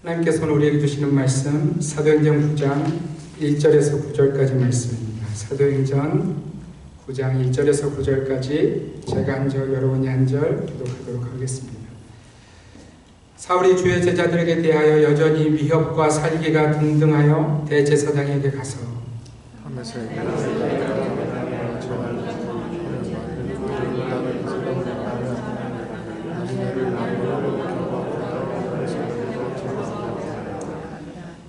하나님께서는 우리에게 주시는 말씀 사도행전 9장 1절에서 9절까지 말씀입니다. 사도행전 9장 1절에서 9절까지 제가 한 절, 여러분이 한 절 기독하도록 하겠습니다. 사울이 주의 제자들에게 대하여 여전히 위협과 살기가 등등하여 대제사장에게 가서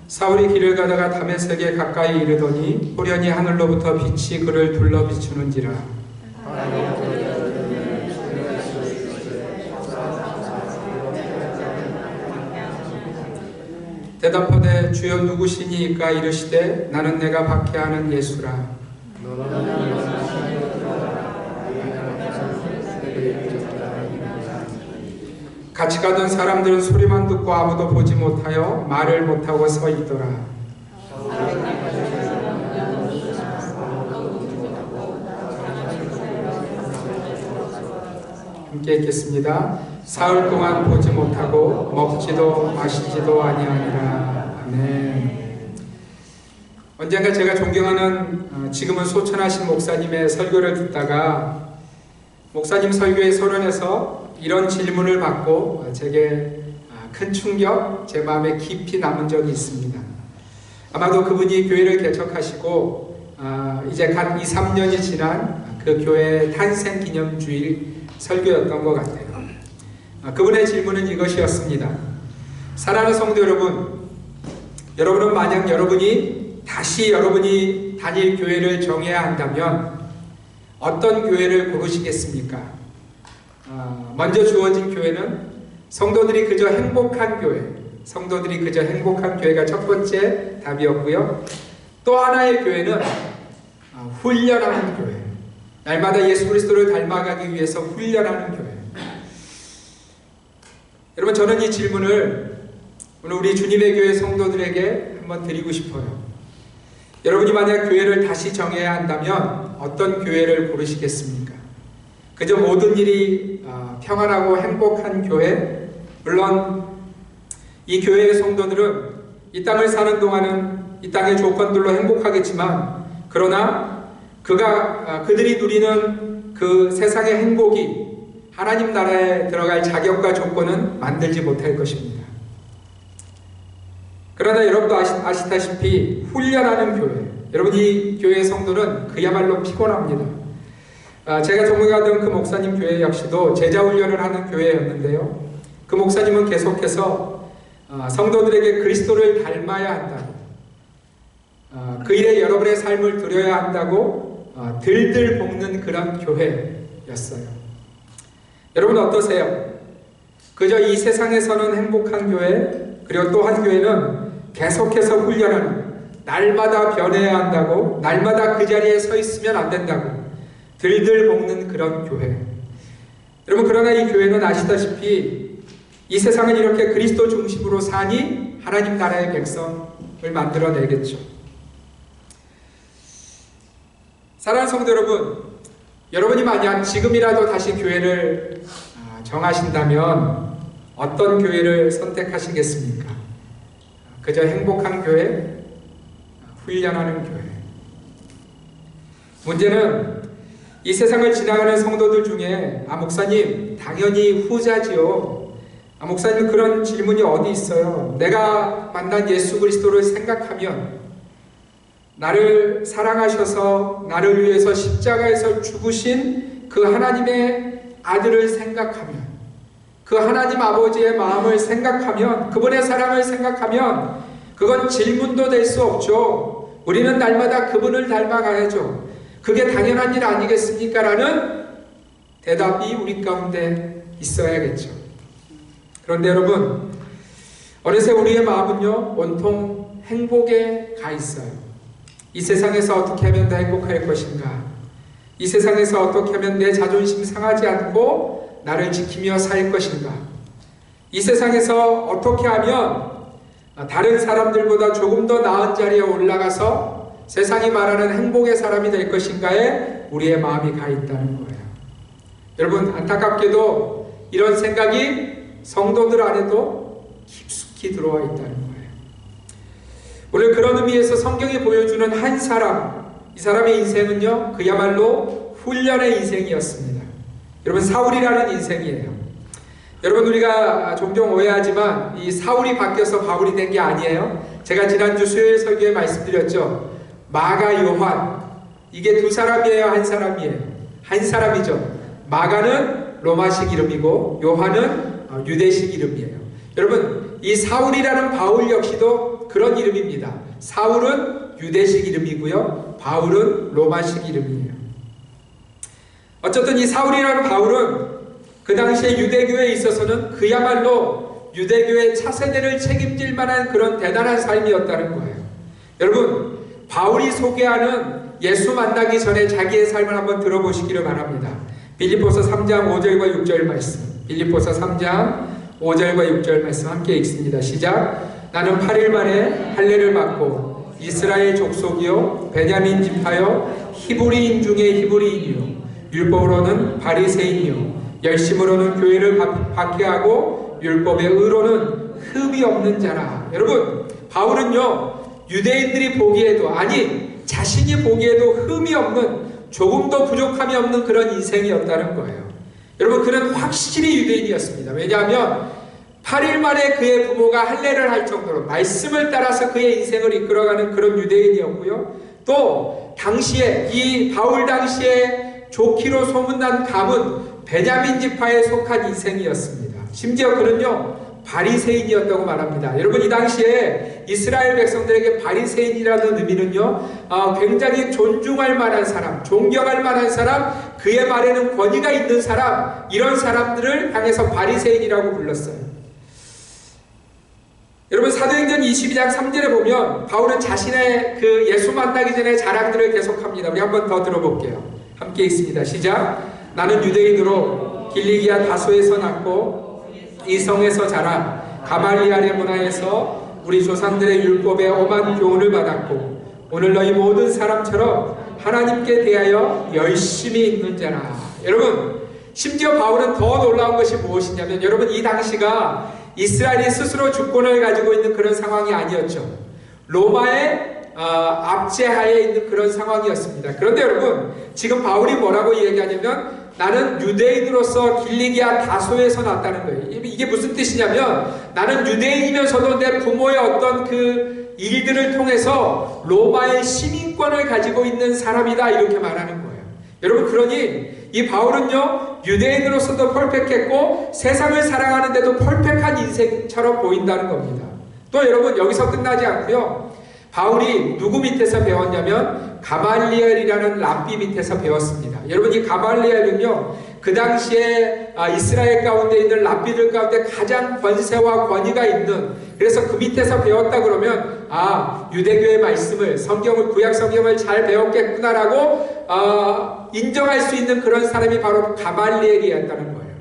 사울이 길을 가다가 다메섹에 가까이 이르더니 호련히 하늘로부터 빛이 그를 둘러 비추는지라. 대답하되 주여 누구시니이까 이르시되 나는 내가 박해하는 예수라. 같이 가던 사람들은 소리만 듣고 아무도 보지 못하여 말을 못하고 서 있더라. 함께 읽겠습니다. 사흘 동안 보지 못하고 먹지도 마시지도 아니하니라. 아멘. 언젠가 제가 존경하는 지금은 소천하신 목사님의 설교를 듣다가 목사님 설교의 서론에서 이런 질문을 받고 제게 큰 충격, 제 마음에 깊이 남은 적이 있습니다. 아마도 그분이 교회를 개척하시고 이제 갓 2, 3년이 지난 그 교회의 탄생 기념주일 설교였던 것 같아요. 그분의 질문은 이것이었습니다. 사랑하는 성도 여러분, 여러분은 만약 여러분이 다닐 교회를 정해야 한다면 어떤 교회를 고르시겠습니까? 먼저 주어진 교회는 성도들이 그저 행복한 교회가 첫 번째 답이었고요. 또 하나의 교회는 훈련하는 교회, 날마다 예수 그리스도를 닮아가기 위해서 훈련하는 교회. 여러분, 저는 이 질문을 오늘 우리 주님의 교회 성도들에게 한번 드리고 싶어요. 여러분이 만약 교회를 다시 정해야 한다면 어떤 교회를 고르시겠습니까? 그저 모든 일이 평안하고 행복한 교회? 물론 이 교회의 성도들은 이 땅을 사는 동안은 이 땅의 조건들로 행복하겠지만, 그러나 그들이 누리는 그 세상의 행복이 하나님 나라에 들어갈 자격과 조건은 만들지 못할 것입니다. 그러나 여러분도 아시다시피 훈련하는 교회, 여러분 이 교회의 성도는 그야말로 피곤합니다. 제가 전공하던 그 목사님 교회 역시도 제자 훈련을 하는 교회였는데요. 그 목사님은 계속해서 성도들에게 그리스도를 닮아야 한다고, 그 일에 여러분의 삶을 드려야 한다고 들들 볶는 그런 교회였어요. 여러분 어떠세요? 그저 이 세상에서는 행복한 교회, 그리고 또 한 교회는 계속해서 훈련하는, 날마다 변해야 한다고, 날마다 그 자리에 서 있으면 안 된다고 들들 볶는 그런 교회. 여러분, 그러나 이 교회는 아시다시피 이 세상을 이렇게 그리스도 중심으로 사니 하나님 나라의 백성을 만들어내겠죠. 사랑하는 성도 여러분, 여러분이 만약 지금이라도 다시 교회를 정하신다면 어떤 교회를 선택하시겠습니까? 그저 행복한 교회? 훈련하는 교회? 문제는 이 세상을 지나가는 성도들 중에 목사님 당연히 후자지요. 목사님 그런 질문이 어디 있어요? 내가 만난 예수 그리스도를 생각하면, 나를 사랑하셔서 나를 위해서 십자가에서 죽으신 그 하나님의 아들을 생각하면, 그 하나님 아버지의 마음을 생각하면, 그분의 사랑을 생각하면 그건 질문도 될 수 없죠. 우리는 날마다 그분을 닮아가야죠. 그게 당연한 일 아니겠습니까? 라는 대답이 우리 가운데 있어야겠죠. 그런데 여러분, 어느새 우리의 마음은요, 온통 행복에 가 있어요. 이 세상에서 어떻게 하면 더 행복할 것인가? 이 세상에서 어떻게 하면 내 자존심 상하지 않고 나를 지키며 살 것인가? 이 세상에서 어떻게 하면 다른 사람들보다 조금 더 나은 자리에 올라가서 세상이 말하는 행복의 사람이 될 것인가에 우리의 마음이 가 있다는 거예요. 여러분, 안타깝게도 이런 생각이 성도들 안에도 깊숙이 깊이 들어와 있다는 거예요. 오늘 그런 의미에서 성경이 보여주는 한 사람, 이 사람의 인생은요, 그야말로 훈련의 인생이었습니다. 여러분, 사울이라는 인생이에요. 여러분, 우리가 종종 오해하지만 이 사울이 바뀌어서 바울이 된 게 아니에요. 제가 지난주 수요일 설교에 말씀드렸죠. 마가, 요한, 이게 두 사람이에요, 한 사람이에요? 한 사람이죠. 마가는 로마식 이름이고 요한은 유대식 이름이에요. 여러분, 이 사울이라는 바울 역시도 그런 이름입니다. 사울은 유대식 이름이고요, 바울은 로마식 이름이에요. 어쨌든 이 사울이라는 바울은 그 당시에 유대교에 있어서는 그야말로 유대교의 차세대를 책임질 만한 그런 대단한 삶이었다는 거예요. 여러분, 바울이 소개하는 예수 만나기 전에 자기의 삶을 한번 들어보시기를 바랍니다. 빌립보서 3장 5절과 6절 말씀, 빌립보서 3장 5절과 6절 말씀 함께 읽습니다. 시작. 나는 8일 만에 할례를 받고 이스라엘 족속이요 베냐민 지파요 히브리인 중에 히브리인이요 율법으로는 바리새인이요 열심으로는 교회를 박해하고 율법의 의로는 흠이 없는 자라. 여러분, 바울은요, 유대인들이 보기에도, 아니 자신이 보기에도 흠이 없는, 조금도 부족함이 없는 그런 인생이었다는 거예요. 여러분, 그는 확실히 유대인이었습니다. 왜냐하면 8일 만에 그의 부모가 할례를 할 정도로 말씀을 따라서 그의 인생을 이끌어가는 그런 유대인이었고요. 또 당시에 이 바울 당시에 좋기로 소문난 감은 베냐민 지파에 속한 인생이었습니다. 심지어 그는요, 바리새인이었다고 말합니다. 여러분, 이 당시에 이스라엘 백성들에게 바리새인이라는 의미는요, 굉장히 존중할 만한 사람, 존경할 만한 사람, 그의 말에는 권위가 있는 사람, 이런 사람들을 향해서 바리새인이라고 불렀어요. 여러분, 사도행전 22장 3절에 보면 바울은 자신의 그 예수 만나기 전에 자랑들을 계속합니다. 우리 한번 더 들어볼게요. 함께 읽습니다. 시작. 나는 유대인으로 길리기아 다소에서 낳고 이성에서 자란 가말리알의 문화에서 우리 조상들의 율법에 엄한 교훈을 받았고 오늘 너희 모든 사람처럼 하나님께 대하여 열심히 읽는 자라. 여러분, 심지어 바울은 더 놀라운 것이 무엇이냐면, 여러분, 이 당시가 이스라엘이 스스로 주권을 가지고 있는 그런 상황이 아니었죠. 로마의 압제하에 있는 그런 상황이었습니다. 그런데 여러분, 지금 바울이 뭐라고 얘기하냐면, 나는 유대인으로서 길리기아 다소에서 났다는 거예요. 이게 무슨 뜻이냐면, 나는 유대인이면서도 내 부모의 어떤 그 일들을 통해서 로마의 시민권을 가지고 있는 사람이다, 이렇게 말하는 거예요. 여러분, 그러니 이 바울은요, 유대인으로서도 펄펙했고 세상을 사랑하는데도 펄펙한 인생처럼 보인다는 겁니다. 또 여러분, 여기서 끝나지 않고요, 바울이 누구 밑에서 배웠냐면 가말리엘이라는 랍비 밑에서 배웠습니다. 여러분, 이 가말리엘은요, 그 당시에 이스라엘 가운데 있는 랍비들 가운데 가장 권세와 권위가 있는, 그래서 그 밑에서 배웠다 그러면 유대교의 말씀을, 성경을, 구약 성경을 잘 배웠겠구나라고 인정할 수 있는 그런 사람이 바로 가말리엘이었다는 거예요.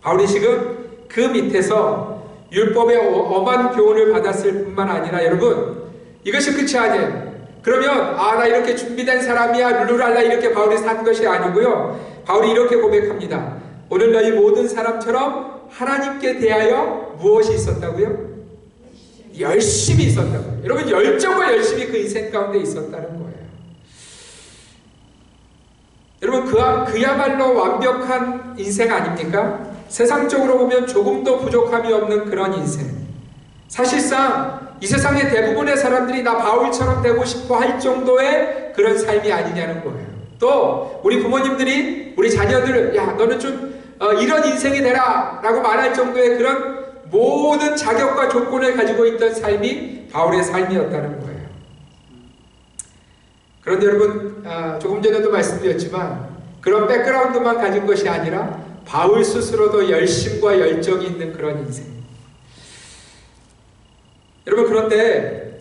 바울이 지금 그 밑에서 율법의 엄한 교훈을 받았을 뿐만 아니라, 여러분, 이것이 끝이 아니에요. 그러면 나 이렇게 준비된 사람이야, 룰루랄라, 이렇게 바울이 산 것이 아니고요, 바울이 이렇게 고백합니다. 오늘 너희 모든 사람처럼 하나님께 대하여 무엇이 있었다고요? 열심히 있었다고요. 여러분, 열정과 열심히 그 인생 가운데 있었다는 거예요. 여러분, 그야말로 완벽한 인생 아닙니까? 세상적으로 보면 조금도 부족함이 없는 그런 인생. 사실상 이 세상의 대부분의 사람들이 나 바울처럼 되고 싶어 할 정도의 그런 삶이 아니냐는 거예요. 또 우리 부모님들이 우리 자녀들을 너는 좀 이런 인생이 되라 라고 말할 정도의 그런 모든 자격과 조건을 가지고 있던 삶이 바울의 삶이었다는 거예요. 그런데 여러분, 조금 전에도 말씀드렸지만 그런 백그라운드만 가진 것이 아니라 바울 스스로도 열심과 열정이 있는 그런 인생. 여러분, 그런데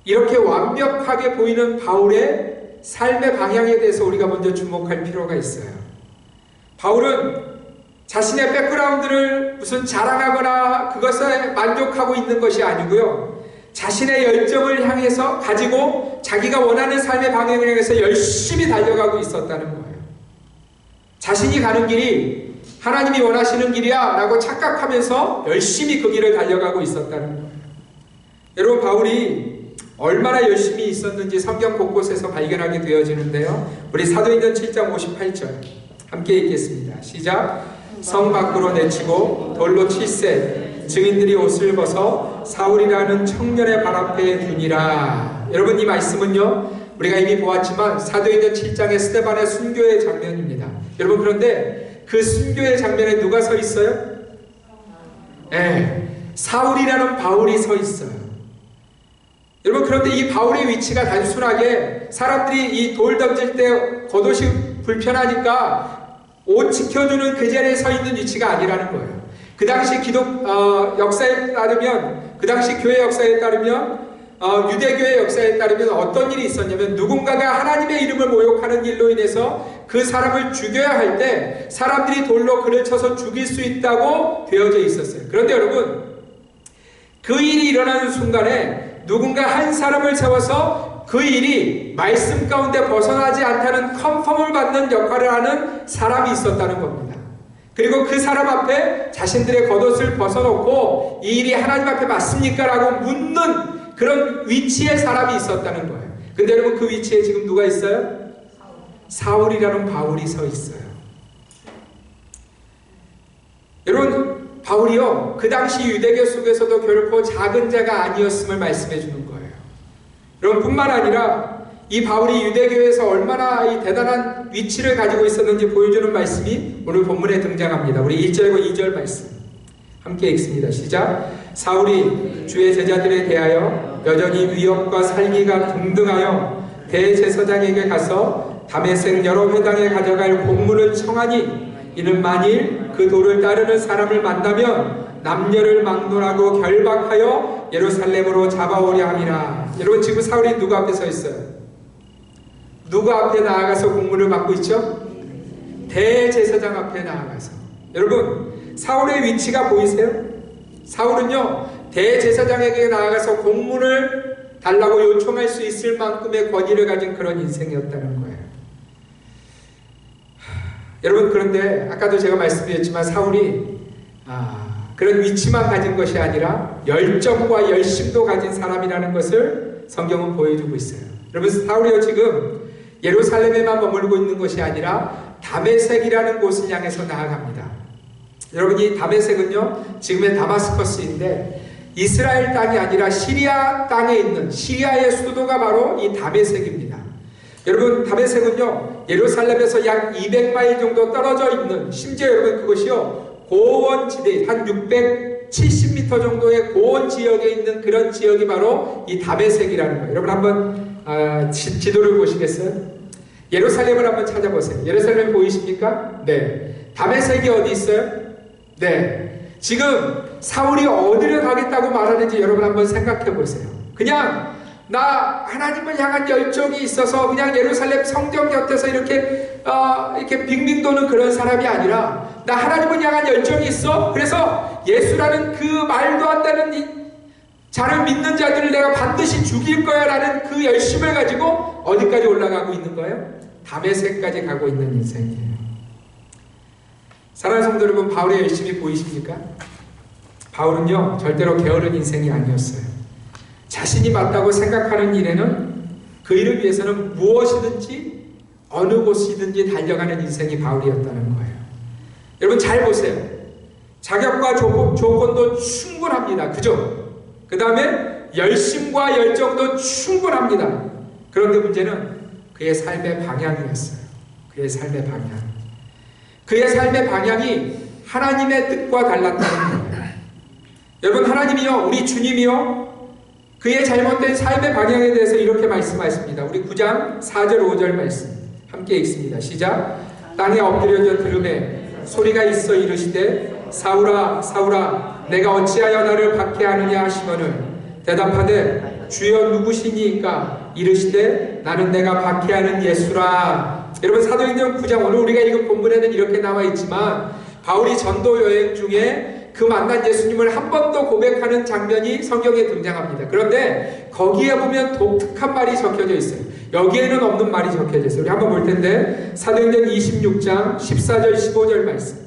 이렇게 완벽하게 보이는 바울의 삶의 방향에 대해서 우리가 먼저 주목할 필요가 있어요. 바울은 자신의 백그라운드를 무슨 자랑하거나 그것에 만족하고 있는 것이 아니고요, 자신의 열정을 향해서 가지고 자기가 원하는 삶의 방향을 향해서 열심히 달려가고 있었다는 거예요. 자신이 가는 길이 하나님이 원하시는 길이야 라고 착각하면서 열심히 그 길을 달려가고 있었다는 거예요. 여러분, 바울이 얼마나 열심히 있었는지 성경 곳곳에서 발견하게 되어지는데요. 우리 사도행전 7장 58절 함께 읽겠습니다. 시작. 성 밖으로 내치고 돌로 칠세 증인들이 옷을 벗어 사울이라는 청년의 발 앞에 두니라. 여러분, 이 말씀은요, 우리가 이미 보았지만 사도행전 7장의 스데반의 순교의 장면입니다. 여러분, 그런데 그 순교의 장면에 누가 서 있어요? 사울이라는 바울이 서 있어요. 여러분, 그런데 이 바울의 위치가 단순하게 사람들이 이 돌 던질 때 겉옷이 불편하니까 옷 지켜주는 그 자리에 서 있는 위치가 아니라는 거예요. 그 당시 역사에 따르면, 그 당시 교회 역사에 따르면, 유대교의 역사에 따르면 어떤 일이 있었냐면, 누군가가 하나님의 이름을 모욕하는 일로 인해서 그 사람을 죽여야 할 때 사람들이 돌로 그를 쳐서 죽일 수 있다고 되어져 있었어요. 그런데 여러분, 그 일이 일어나는 순간에 누군가 한 사람을 세워서 그 일이 말씀 가운데 벗어나지 않다는 컨펌을 받는 역할을 하는 사람이 있었다는 겁니다. 그리고 그 사람 앞에 자신들의 겉옷을 벗어놓고 이 일이 하나님 앞에 맞습니까? 라고 묻는 그런 위치에 사람이 있었다는 거예요. 근데 여러분, 그 위치에 지금 누가 있어요? 사울이라는 바울이 서 있어요. 여러분, 바울이요, 그 당시 유대교 속에서도 결코 작은 자가 아니었음을 말씀해 주는 거예요. 여러분, 뿐만 아니라 이 바울이 유대교에서 얼마나 이 대단한 위치를 가지고 있었는지 보여주는 말씀이 오늘 본문에 등장합니다. 우리 1절과 2절 말씀 함께 읽습니다. 시작. 사울이 주의 제자들에 대하여 여전히 위협과 살기가 등등하여 대제사장에게 가서 다메섹 여러 회당에 가져갈 공문을 청하니, 이는 만일 그 도를 따르는 사람을 만나면 남녀를 막론하고 결박하여 예루살렘으로 잡아오려 함이라. 여러분, 지금 사울이 누구 앞에 서 있어요? 누구 앞에 나아가서 공문을 받고 있죠? 대제사장 앞에 나아가서. 여러분, 사울의 위치가 보이세요? 사울은요, 대제사장에게 나아가서 공문을 달라고 요청할 수 있을 만큼의 권위를 가진 그런 인생이었다는 거예요. 여러분, 그런데 아까도 제가 말씀드렸지만 사울이 그런 위치만 가진 것이 아니라 열정과 열심도 가진 사람이라는 것을 성경은 보여주고 있어요. 여러분, 사울이요, 지금 예루살렘에만 머물고 있는 것이 아니라 다메섹이라는 곳을 향해서 나아갑니다. 여러분, 이 다메섹은요, 지금의 다마스커스인데 이스라엘 땅이 아니라 시리아 땅에 있는, 시리아의 수도가 바로 이 다메섹입니다. 여러분, 다메섹은요, 예루살렘에서 약 200마일 정도 떨어져 있는, 심지어 여러분, 그것이요, 고원지대, 한 670m 정도의 고원 지역에 있는 그런 지역이 바로 이 다메섹이라는 거예요. 여러분, 한번 지도를 보시겠어요? 예루살렘을 한번 찾아보세요. 예루살렘 보이십니까? 네. 다메섹이 어디 있어요? 네. 지금 사울이 어디를 가겠다고 말하는지 여러분 한번 생각해 보세요. 그냥 나 하나님을 향한 열정이 있어서 그냥 예루살렘 성전 곁에서 이렇게 빙빙 도는 그런 사람이 아니라, 나 하나님을 향한 열정이 있어. 그래서 예수라는 그 말도 안 되는 자를 믿는 자들을 내가 반드시 죽일 거야 라는 그 열심을 가지고 어디까지 올라가고 있는 거예요? 다메섹까지 가고 있는 인생이에요. 사랑하는 성도 여러분, 바울의 열심이 보이십니까? 바울은요, 절대로 게으른 인생이 아니었어요. 자신이 맞다고 생각하는 일에는 그 일을 위해서는 무엇이든지 어느 곳이든지 달려가는 인생이 바울이었다는 거예요. 여러분, 잘 보세요. 자격과 조건도 충분합니다. 그죠? 그 다음에 열심과 열정도 충분합니다. 그런데 문제는 그의 삶의 방향이었어요. 그의 삶의 방향. 그의 삶의 방향이 하나님의 뜻과 달랐다는 거예요. 여러분, 하나님이요, 우리 주님이요, 그의 잘못된 삶의 방향에 대해서 이렇게 말씀하십니다. 우리 9장 4절 5절 말씀 함께 읽습니다. 시작. 땅에 엎드려져 들음에 소리가 있어 이르시되 사울아 사울아 내가 어찌하여 나를 박해하느냐 하시거늘 대답하되 주여 누구시니까 이르시되 나는 내가 박해하는 예수라. 여러분, 사도행전 9장, 오늘 우리가 읽은 본문에는 이렇게 나와 있지만 바울이 전도 여행 중에 그 만난 예수님을 한 번 더 고백하는 장면이 성경에 등장합니다. 그런데 거기에 보면 독특한 말이 적혀져 있어요. 여기에는 없는 말이 적혀져 있어요. 우리 한번 볼 텐데 사도행전 26장 14절 15절 말씀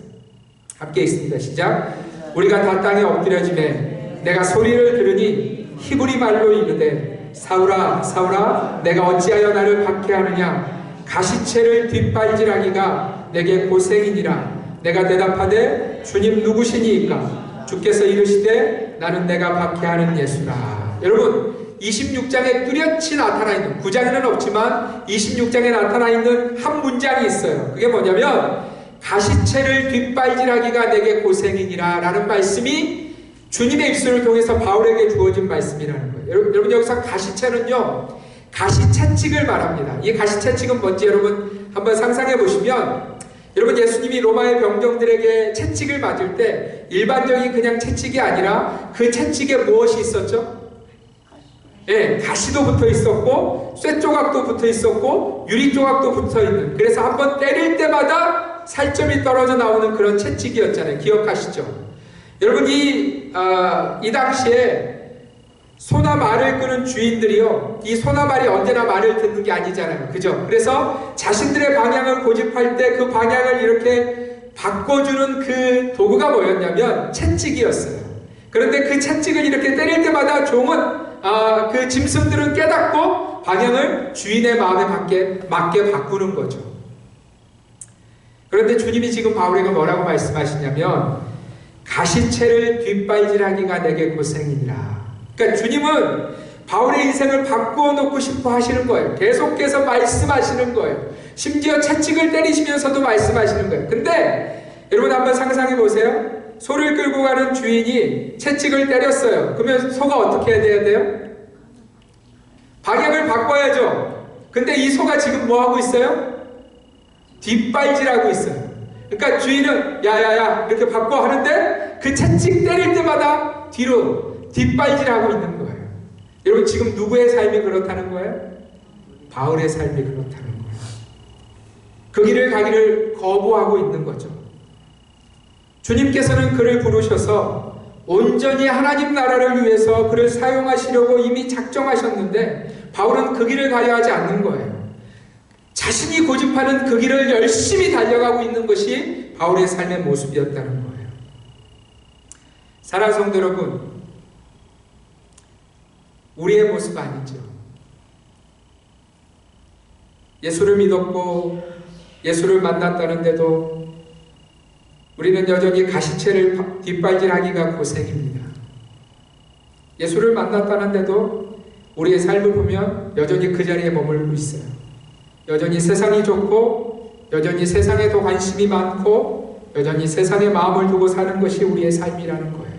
함께 읽습니다. 시작. 우리가 다 땅에 엎드려지매 내가 소리를 들으니 히브리 말로 이르되 사울아 사울아 내가 어찌하여 나를 박해하느냐 가시채를 뒷발질하기가 내게 고생이니라. 내가 대답하되 주님 누구시니이까? 주께서 이르시되 나는 내가 박해하는 예수라. 여러분 26장에 뚜렷이 나타나 있는, 9장에는 없지만 26장에 나타나 있는 한 문장이 있어요. 그게 뭐냐면 가시채를 뒷발질하기가 내게 고생이니라 라는 말씀이 주님의 입술을 통해서 바울에게 주어진 말씀이라는 거예요. 여러분 여기서 가시채는요 가시채찍을 말합니다. 이 가시채찍은 뭔지 여러분 한번 상상해 보시면, 여러분 예수님이 로마의 병정들에게 채찍을 맞을 때 일반적인 그냥 채찍이 아니라 그 채찍에 무엇이 있었죠? 예, 가시도 붙어 있었고 쇠 조각도 붙어 있었고 유리 조각도 붙어 있는, 그래서 한번 때릴 때마다 살점이 떨어져 나오는 그런 채찍이었잖아요. 기억하시죠? 여러분 이 당시에 소나 말을 끄는 주인들이요, 이 소나 말이 언제나 말을 듣는 게 아니잖아요. 그죠? 그래서 자신들의 방향을 고집할 때 그 방향을 이렇게 바꿔주는 그 도구가 뭐였냐면 채찍이었어요. 그런데 그 채찍을 이렇게 때릴 때마다 종은 그 짐승들은 깨닫고 방향을 주인의 마음에 맞게 바꾸는 거죠. 그런데 주님이 지금 바울에게 뭐라고 말씀하시냐면 가시채를 뒷발질하기가 내게 고생이니라. 그러니까 주님은 바울의 인생을 바꾸어 놓고 싶어 하시는 거예요. 계속해서 말씀하시는 거예요. 심지어 채찍을 때리시면서도 말씀하시는 거예요. 근데 여러분 한번 상상해 보세요. 소를 끌고 가는 주인이 채찍을 때렸어요. 그러면 소가 어떻게 해야 돼요? 방향을 바꿔야죠. 근데 이 소가 지금 뭐 하고 있어요? 뒷발질하고 있어요. 그러니까 주인은 야야야 이렇게 바꿔 하는데 그 채찍 때릴 때마다 뒤로 뒷발질하고 있는 거예요. 여러분 지금 누구의 삶이 그렇다는 거예요? 바울의 삶이 그렇다는 거예요. 그 길을 가기를 거부하고 있는 거죠. 주님께서는 그를 부르셔서 온전히 하나님 나라를 위해서 그를 사용하시려고 이미 작정하셨는데 바울은 그 길을 가려 하지 않는 거예요. 자신이 고집하는 그 길을 열심히 달려가고 있는 것이 바울의 삶의 모습이었다는 거예요. 사랑하는 성도 여러분, 우리의 모습 아니죠. 예수를 믿었고 예수를 만났다는데도 우리는 여전히 가시채를 뒷발질하기가 고생입니다. 예수를 만났다는데도 우리의 삶을 보면 여전히 그 자리에 머물고 있어요. 여전히 세상이 좋고 여전히 세상에 더 관심이 많고 여전히 세상에 마음을 두고 사는 것이 우리의 삶이라는 거예요.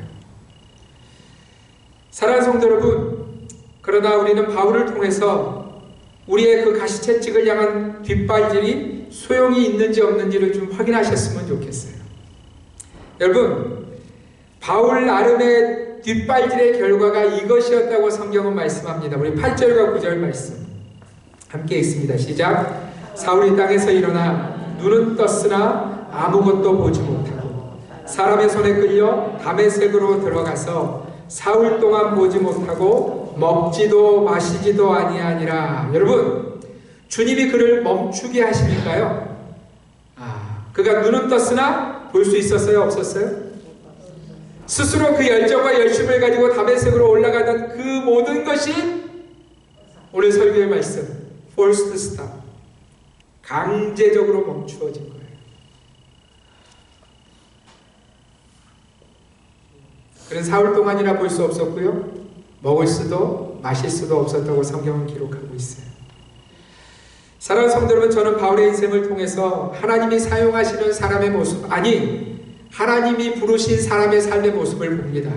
사랑하는 성도 여러분, 그러나 우리는 바울을 통해서 우리의 그 가시채찍을 향한 뒷발질이 소용이 있는지 없는지를 좀 확인하셨으면 좋겠어요. 여러분, 바울 나름의 뒷발질의 결과가 이것이었다고 성경은 말씀합니다. 우리 8절과 9절 말씀 함께 읽습니다. 시작. 사울이 땅에서 일어나 눈은 떴으나 아무것도 보지 못하고 사람의 손에 끌려 다메섹으로 들어가서 사흘 동안 보지 못하고 먹지도 마시지도 아니하니라. 여러분, 주님이 그를 멈추게 하십니까요? 그가 눈은 떴으나 볼 수 있었어요? 없었어요? 스스로 그 열정과 열심을 가지고 다메섹으로 올라가던 그 모든 것이 오늘 설교의 말씀 forced stop, 강제적으로 멈추어진 거예요. 그는 사흘 동안이나 볼 수 없었고요, 먹을 수도 마실 수도 없었다고 성경은 기록하고 있어요. 사랑하는 성도 여러분, 저는 바울의 인생을 통해서 하나님이 사용하시는 사람의 모습, 아니 하나님이 부르신 사람의 삶의 모습을 봅니다.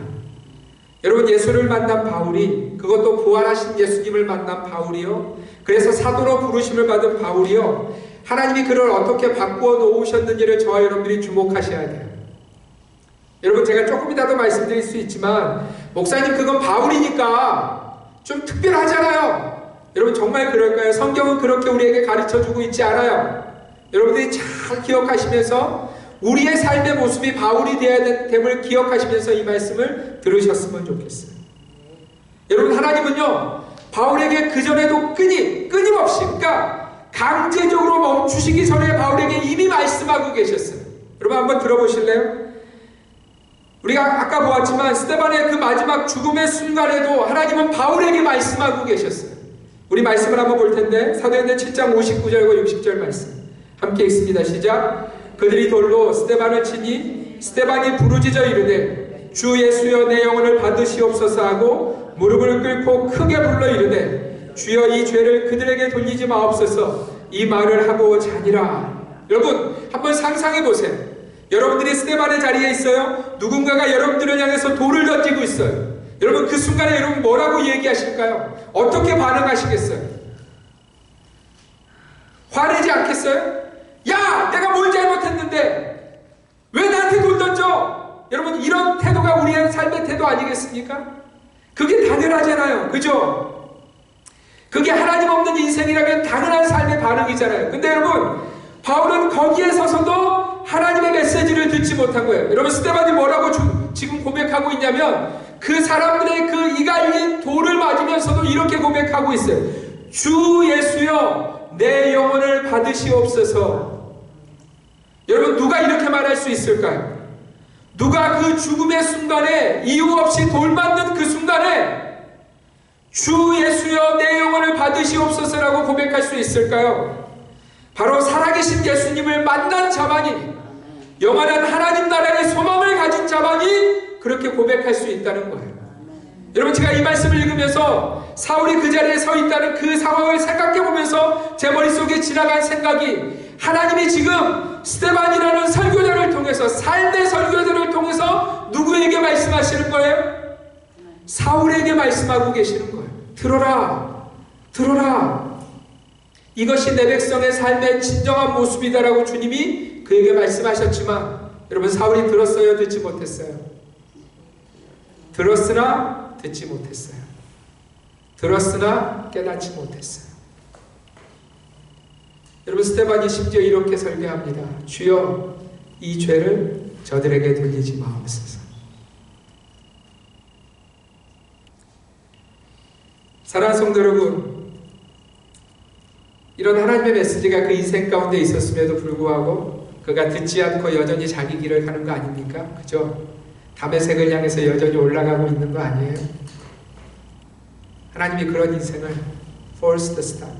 여러분, 예수를 만난 바울이, 그것도 부활하신 예수님을 만난 바울이요, 그래서 사도로 부르심을 받은 바울이요, 하나님이 그를 어떻게 바꾸어 놓으셨는지를 저와 여러분들이 주목하셔야 돼요. 여러분, 제가 조금이라도 말씀드릴 수 있지만 목사님 그건 바울이니까 좀 특별하잖아요. 여러분 정말 그럴까요? 성경은 그렇게 우리에게 가르쳐주고 있지 않아요. 여러분들이 잘 기억하시면서 우리의 삶의 모습이 바울이 되어야 됨을 기억하시면서 이 말씀을 들으셨으면 좋겠어요. 여러분, 하나님은요 바울에게 그전에도 끊임없이, 그러니까 강제적으로 멈추시기 전에 바울에게 이미 말씀하고 계셨어요. 여러분 한번 들어보실래요? 우리가 아까 보았지만 스데반의 그 마지막 죽음의 순간에도 하나님은 바울에게 말씀하고 계셨어요. 우리 말씀을 한번 볼 텐데 사도행전 7장 59절과 60절 말씀 함께 읽습니다. 시작. 그들이 돌로 스데반을 치니 스데반이 부르짖어 이르되 주 예수여 내 영혼을 받으시옵소서 하고 무릎을 꿇고 크게 불러 이르되 주여 이 죄를 그들에게 돌리지 마옵소서. 이 말을 하고 자니라. 여러분 한번 상상해 보세요. 여러분들이 스데반의 자리에 있어요. 누군가가 여러분들을 향해서 돌을 던지고 있어요. 여러분 그 순간에 여러분 뭐라고 얘기하실까요? 어떻게 반응하시겠어요? 화내지 않겠어요? 야! 내가 뭘 잘못했는데 왜 나한테 돌 던져? 여러분 이런 태도가 우리의 삶의 태도 아니겠습니까? 그게 당연하잖아요. 그죠? 그게 하나님 없는 인생이라면 당연한 삶의 반응이잖아요. 근데 여러분 바울은 거기에 서서도 하나님의 메시지를 듣지 못한 거예요. 여러분 스데반이 뭐라고 지금 고백하고 있냐면 그 사람들의 그 이갈린 돌을 맞으면서도 이렇게 고백하고 있어요. 주 예수여 내 영혼을 받으시옵소서. 여러분 누가 이렇게 말할 수 있을까요? 누가 그 죽음의 순간에 이유 없이 돌 맞는 그 순간에 주 예수여 내 영혼을 받으시옵소서라고 고백할 수 있을까요? 바로 살아계신 예수님을 만난 자만이, 영원한 하나님 나라의 소망을 가진 자만이 그렇게 고백할 수 있다는 거예요. 여러분 제가 이 말씀을 읽으면서 사울이 그 자리에 서 있다는 그 상황을 생각해 보면서 제 머릿속에 지나간 생각이, 하나님이 지금 스데반이라는 설교자를 통해서, 삶의 설교자를 통해서 누구에게 말씀하시는 거예요? 사울에게 말씀하고 계시는 거예요. 들어라, 들어라. 이것이 내 백성의 삶의 진정한 모습이다라고 주님이 그에게 말씀하셨지만 여러분 사울이 들었어요? 듣지 못했어요? 들었으나 듣지 못했어요. 들었으나 깨닫지 못했어요. 여러분 스데반이 심지어 이렇게 설교합니다. 주여 이 죄를 저들에게 돌리지 마옵소서. 사랑하는 성도 여러분, 이런 하나님의 메시지가 그 인생 가운데 있었음에도 불구하고 그가 듣지 않고 여전히 자기 길을 가는 거 아닙니까? 그죠? 담의 색을 향해서 여전히 올라가고 있는 거 아니에요? 하나님이 그런 인생을 forced stop,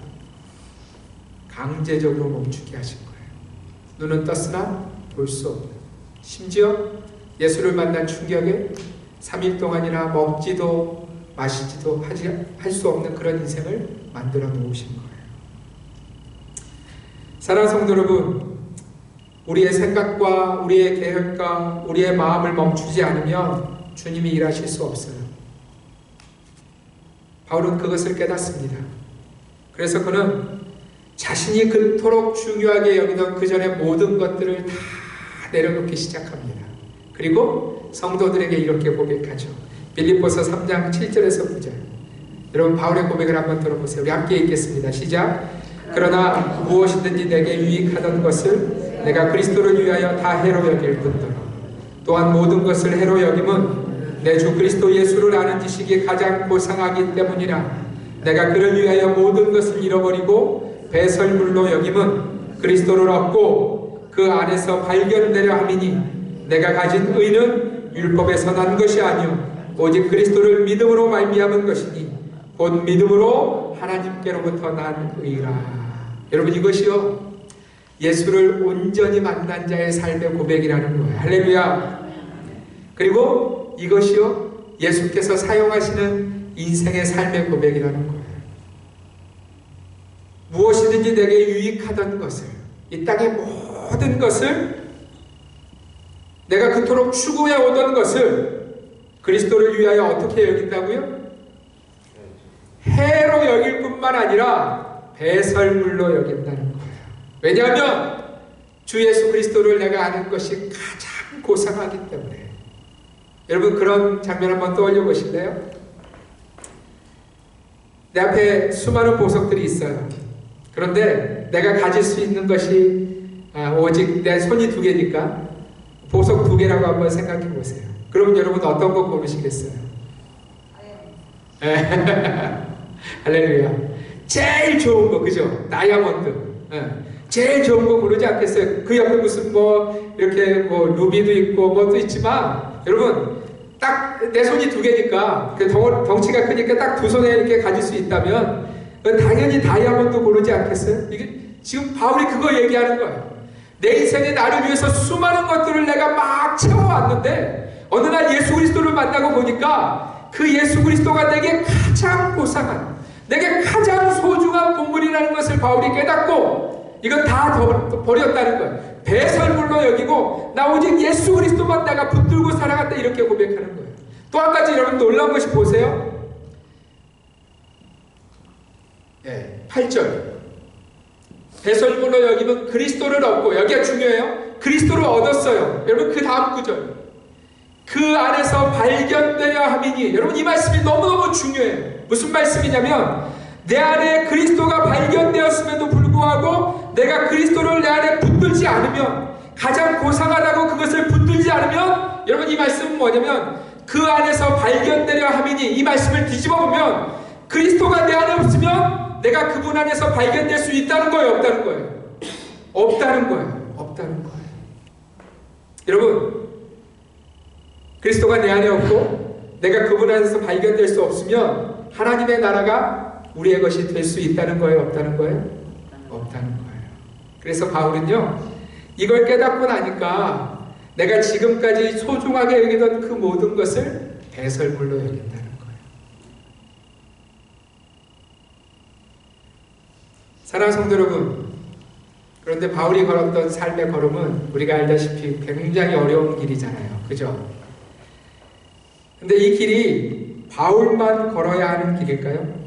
강제적으로 멈추게 하신 거예요. 눈은 떴으나 볼 수 없는, 심지어 예수를 만난 충격에 3일 동안이나 먹지도 마시지도 할 수 없는 그런 인생을 만들어 놓으신 거예요. 사랑하는 성도 여러분, 우리의 생각과 우리의 계획과 우리의 마음을 멈추지 않으면 주님이 일하실 수 없어요. 바울은 그것을 깨닫습니다. 그래서 그는 자신이 그토록 중요하게 여기던 그 전의 모든 것들을 다 내려놓기 시작합니다. 그리고 성도들에게 이렇게 고백하죠. 빌립보서 3장 7절에서 9절. 여러분 바울의 고백을 한번 들어보세요. 우리 함께 읽겠습니다. 시작. 그러나 무엇이든지 내게 유익하던 것을 내가 그리스도를 위하여 다 해로 여길 뿐더러 또한 모든 것을 해로 여김은 내 주 그리스도 예수를 아는 지식이 가장 고상하기 때문이라. 내가 그를 위하여 모든 것을 잃어버리고 배설물로 여김은 그리스도를 얻고 그 안에서 발견되려 함이니 내가 가진 의는 율법에서 난 것이 아니요 오직 그리스도를 믿음으로 말미암은 것이니 곧 믿음으로 하나님께로부터 난 의라. 여러분 이것이요 예수를 온전히 만난 자의 삶의 고백이라는 거예요. 할렐루야. 그리고 이것이요 예수께서 사용하시는 인생의 삶의 고백이라는 거예요. 무엇이든지 내게 유익하던 것을, 이 땅의 모든 것을, 내가 그토록 추구해 오던 것을 그리스도를 위하여 어떻게 여긴다고요? 해로 여길 뿐만 아니라 배설물로 여긴다는 거예요. 왜냐하면 주 예수 그리스도를 내가 아는 것이 가장 고상하기 때문에. 여러분 그런 장면 한번 떠올려 보실래요? 내 앞에 수많은 보석들이 있어요. 그런데 내가 가질 수 있는 것이 오직 내 손이 2개니까 보석 2개라고 한번 생각해 보세요. 그럼 여러분 어떤 거 고르시겠어요? 할렐루야. 제일 좋은 거, 그죠? 다이아몬드. 제일 좋은 거 고르지 않겠어요? 그 옆에 무슨 뭐 이렇게 뭐 루비도 있고 뭐도 있지만 여러분, 딱 내 손이 두 개니까, 덩치가 크니까 딱 두 손에 이렇게 가질 수 있다면 당연히 다이아몬드 고르지 않겠어요? 이게 지금 바울이 그거 얘기하는 거예요. 내 인생에 나를 위해서 수많은 것들을 내가 막 채워왔는데 어느 날 예수 그리스도를 만나고 보니까 그 예수 그리스도가 내게 가장 고상한, 내게 가장 소중한 보물이라는 것을 바울이 깨닫고 이건 다 버렸다는 거예요. 배설물로 여기고 나 오직 예수 그리스도만 내가 붙들고 살아갔다, 이렇게 고백하는 거예요. 또 한 가지 여러분 놀라운 것이 보세요. 8절. 배설물로 여기면 그리스도를 얻고, 여기가 중요해요. 그리스도를 얻었어요. 여러분 그 다음 구절. 그 안에서 발견되려 함이니. 여러분 이 말씀이 너무너무 중요해요. 무슨 말씀이냐면 내 안에 그리스도가 발견되었음에도 불구하고 내가 그리스도를 내 안에 붙들지 않으면, 가장 고상하다고 그것을 붙들지 않으면, 여러분 이 말씀은 뭐냐면 그 안에서 발견되려 함이니, 이 말씀을 뒤집어 보면 그리스도가 내 안에 없으면 내가 그분 안에서 발견될 수 있다는 거예요, 없다는 거예요? 없다는 거예요. 없다는 거예요. 여러분, 그리스도가 내 안에 없고 내가 그분 안에서 발견될 수 없으면 하나님의 나라가 우리의 것이 될 수 있다는 거예요, 없다는 거예요? 없다는 거예요. 그래서 바울은요, 이걸 깨닫고 나니까 내가 지금까지 소중하게 여기던 그 모든 것을 배설물로 여긴다는 거예요. 사랑하는 성도 여러분, 그런데 바울이 걸었던 삶의 걸음은 우리가 알다시피 굉장히 어려운 길이잖아요. 그죠? 근데 이 길이 바울만 걸어야 하는 길일까요?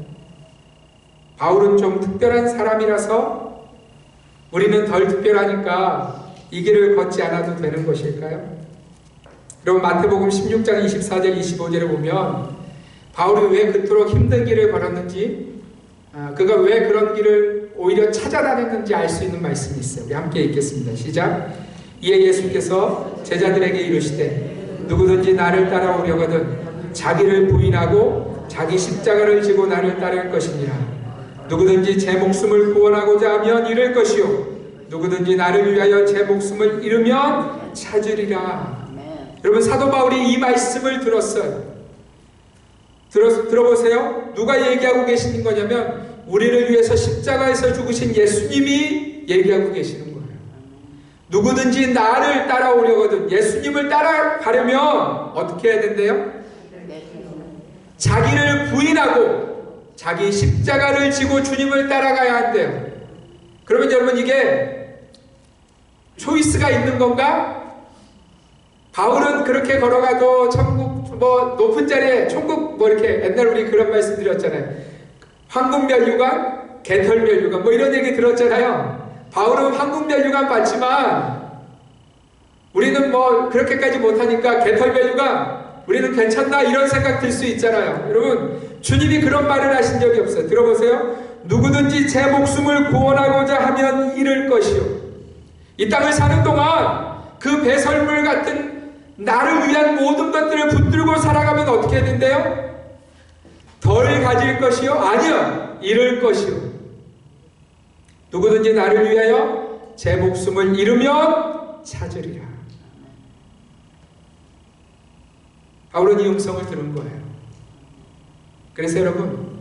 바울은 좀 특별한 사람이라서 우리는 덜 특별하니까 이 길을 걷지 않아도 되는 것일까요? 여러분 마태복음 16장 24절 25절에 보면 바울이 왜 그토록 힘든 길을 걸었는지, 그가 왜 그런 길을 오히려 찾아다녔는지 알 수 있는 말씀이 있어요. 우리 함께 읽겠습니다. 시작. 이에 예수께서 제자들에게 이르시되 누구든지 나를 따라오려거든 자기를 부인하고 자기 십자가를 지고 나를 따를 것이니라. 누구든지 제 목숨을 구원하고자 하면 잃을 것이요 누구든지 나를 위하여 제 목숨을 잃으면 찾으리라. 여러분 사도 바울이 이 말씀을 들었어요. 들어보세요. 누가 얘기하고 계시는 거냐면 우리를 위해서 십자가에서 죽으신 예수님이 얘기하고 계시는 거예요. 누구든지 나를 따라오려거든, 예수님을 따라가려면 어떻게 해야 된대요? 자기를 부인하고 자기 십자가를 지고 주님을 따라가야 한대요. 그러면 여러분 이게 초이스가 있는 건가? 바울은 그렇게 걸어가도 천국 뭐 높은 자리에 천국 뭐 이렇게 옛날 우리 그런 말씀 드렸잖아요. 황금면류관, 개털면류관 뭐 이런 얘기 들었잖아요. 바울은 황금면류관 받지만 우리는 뭐 그렇게까지 못하니까 개털면류관 우리는 괜찮나 이런 생각 들 수 있잖아요. 여러분 주님이 그런 말을 하신 적이 없어요. 들어보세요. 누구든지 제 목숨을 구원하고자 하면 잃을 것이요. 이 땅을 사는 동안 그 배설물 같은 나를 위한 모든 것들을 붙들고 살아가면 어떻게 된대요? 덜 가질 것이요? 아니요. 잃을 것이요. 누구든지 나를 위하여 제 목숨을 잃으면 찾으리라. 바울은 이 음성을 들은 거예요. 그래서 여러분,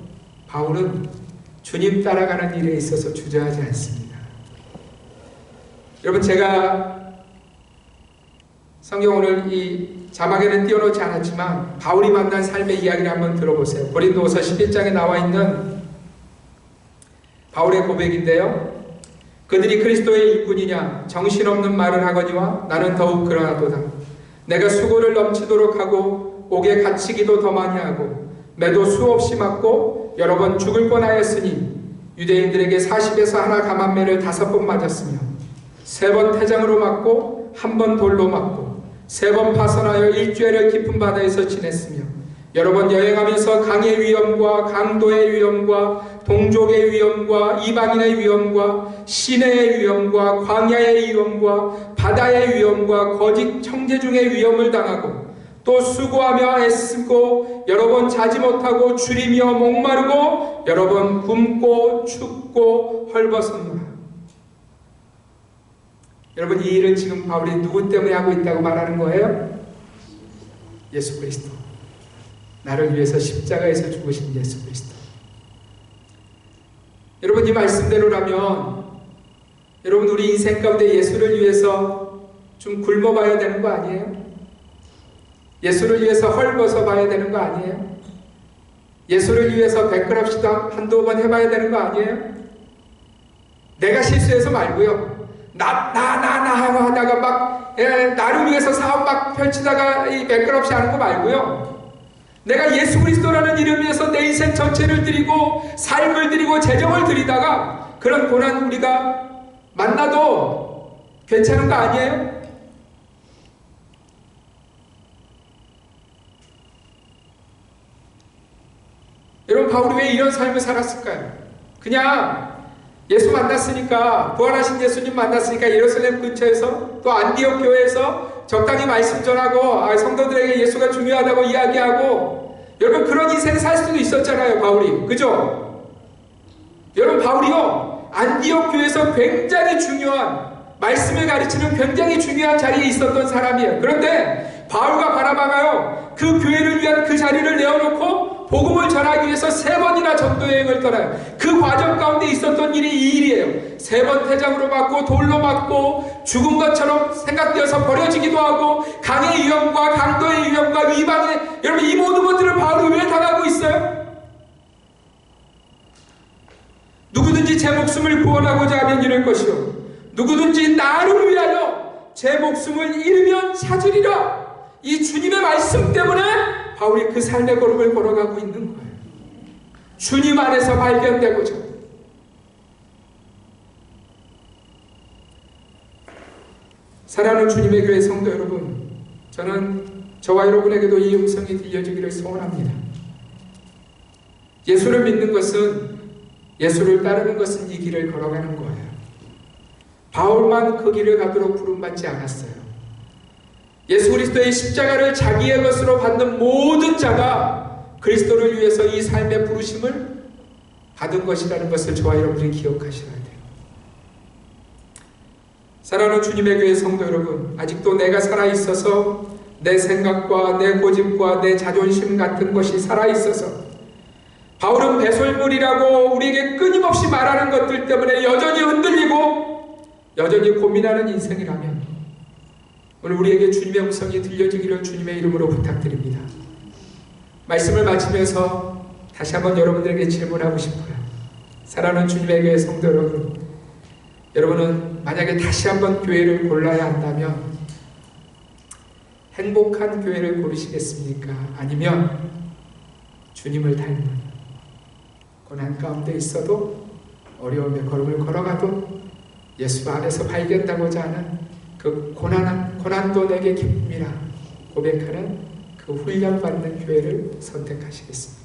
바울은 주님 따라가는 일에 있어서 주저하지 않습니다. 여러분 제가 성경 오늘 이 자막에는 띄워놓지 않았지만 바울이 만난 삶의 이야기를 한번 들어보세요. 고린도후서 11장에 나와 있는 바울의 고백인데요. 그들이 그리스도의 일꾼이냐 정신없는 말을 하거니와 나는 더욱 그러하도다. 내가 수고를 넘치도록 하고 옥에 갇히기도 더 많이 하고 매도 수없이 맞고 여러 번 죽을 뻔하였으니 유대인들에게 40에서 하나 감한매를 5번 맞았으며 3번 태장으로 맞고 1번 돌로 맞고 3번 파선하여 일주일을 깊은 바다에서 지냈으며 여러 번 여행하면서 강의 위험과 강도의 위험과 동족의 위험과 이방인의 위험과 시내의 위험과 광야의 위험과 바다의 위험과 거짓 청재 중의 위험을 당하고 또 수고하며 애쓰고 여러 번 자지 못하고 줄이며 목마르고 여러 번 굶고 춥고 헐벗었노라. 여러분 이 일을 지금 바울이 누구 때문에 하고 있다고 말하는 거예요? 예수 그리스도. 나를 위해서 십자가에서 죽으신 예수 그리스도. 여러분, 이 말씀대로라면 여러분, 우리 인생 가운데 예수를 위해서 좀 굶어봐야 되는 거 아니에요? 예수를 위해서 헐벗어 봐야 되는 거 아니에요? 예수를 위해서 백그랍시도 한두 번 해봐야 되는 거 아니에요? 내가 실수해서 말고요. 나 하다가 막 나를 위해서 사업 막 펼치다가 이 백그랍시 하는 거 말고요. 내가 예수 그리스도라는 이름 위해서 내 인생 전체를 드리고 삶을 드리고 재정을 드리다가 그런 고난 우리가 만나도 괜찮은 거 아니에요? 여러분, 바울이 왜 이런 삶을 살았을까요? 그냥 예수 만났으니까, 부활하신 예수님 만났으니까 예루살렘 근처에서 또 안디옥 교회에서 적당히 말씀 전하고 성도들에게 예수가 중요하다고 이야기하고, 여러분 그런 인생 살 수도 있었잖아요, 바울이. 그죠? 여러분, 바울이요 안디옥 교회에서 굉장히 중요한 말씀을 가르치는 굉장히 중요한 자리에 있었던 사람이에요. 그런데 바울과 바나바가요 그 교회를 위한 그 자리를 내어놓고 복음을 전하기 위해서 3번이나 전도 여행을 떠나요. 그 과정 가운데 있었던 일이 이 일이에요. 3번 태장으로 맞고 돌로 맞고 죽은 것처럼 생각되어서 버려지기도 하고 강의 위험과 강도의 위험과 위방의, 여러분 이 모든 것들을 바울이 왜 당하고 있어요? 누구든지 제 목숨을 구원하고자 하면 잃을 것이요 누구든지 나를 위하여 제 목숨을 잃으면 찾으리라. 이 주님의 말씀 때문에 바울이 그 삶의 걸음을 걸어가고 있는 거예요. 주님 안에서 발견되고자. 사랑하는 주님의 교회 성도 여러분, 저는 저와 여러분에게도 이 음성이 들려주기를 소원합니다. 예수를 믿는 것은, 예수를 따르는 것은 이 길을 걸어가는 거예요. 바울만 그 길을 가도록 부름받지 않았어요. 예수 그리스도의 십자가를 자기의 것으로 받는 모든 자가 그리스도를 위해서 이 삶의 부르심을 받은 것이라는 것을 저와 여러분이 기억하셔야 돼요. 사랑하는 주님의 교회 성도 여러분, 아직도 내가 살아있어서 내 생각과 내 고집과 내 자존심 같은 것이 살아있어서 바울은 배설물이라고 우리에게 끊임없이 말하는 것들 때문에 여전히 흔들리고 여전히 고민하는 인생이라면 오늘 우리에게 주님의 음성이 들려주기를 주님의 이름으로 부탁드립니다. 말씀을 마치면서 다시 한번 여러분들에게 질문하고 싶어요. 사랑하는 주님의 교회 성도 여러분, 여러분은 만약에 다시 한번 교회를 골라야 한다면 행복한 교회를 고르시겠습니까? 아니면 주님을 닮은 고난 가운데 있어도 어려움의 걸음을 걸어가도 예수 안에서 발견되고자 하는 그 고난도 내게 기쁨이라 고백하는 그 훈련받는 교회를 선택하시겠습니다.